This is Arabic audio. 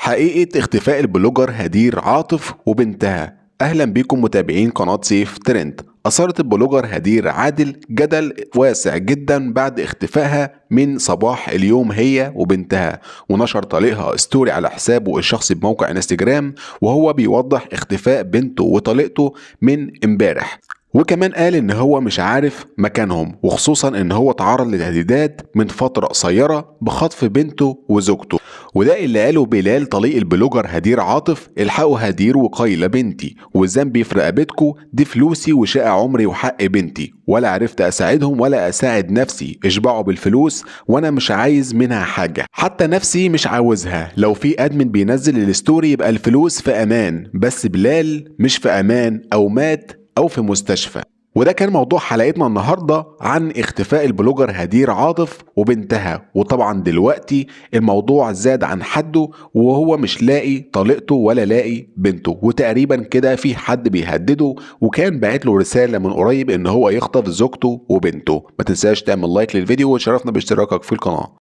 حقيقة اختفاء البلوجر هدير عاطف وبنتها. أهلا بكم متابعين قناة سيف ترند. أثارت البلوجر هدير عادل جدل واسع جدا بعد اختفائها من صباح اليوم هي وبنتها، ونشر طليقها ستوري على حسابه الشخصي بموقع انستجرام وهو بيوضح اختفاء بنته وطليقته من امبارح، وكمان قال ان هو مش عارف مكانهم، وخصوصا ان هو تعرض لتهديدات من فترة قصيرة بخطف بنته وزوجته. وده اللي قاله بلال طليق البلوجر هدير عاطف: الحقوا هدير وقايلة بنتي، والذنب في رقبتكم، دي فلوسي وشقة عمري وحق بنتي، ولا عرفت اساعدهم ولا اساعد نفسي، اشبعوا بالفلوس وانا مش عايز منها حاجة، حتى نفسي مش عاوزها. لو في ادمن بينزل الستوري يبقى الفلوس في امان، بس بلال مش في امان، او مات او في مستشفى. وده كان موضوع حلقتنا النهاردة عن اختفاء البلوجر هدير عاطف وبنتها. وطبعا دلوقتي الموضوع زاد عن حده، وهو مش لاقي طليقته ولا لاقي بنته، وتقريبا كده في حد بيهدده، وكان باعت له رسالة من قريب ان هو يخطف زوجته وبنته. ما تنساش تعمل لايك للفيديو وتشرفنا باشتراكك في القناة.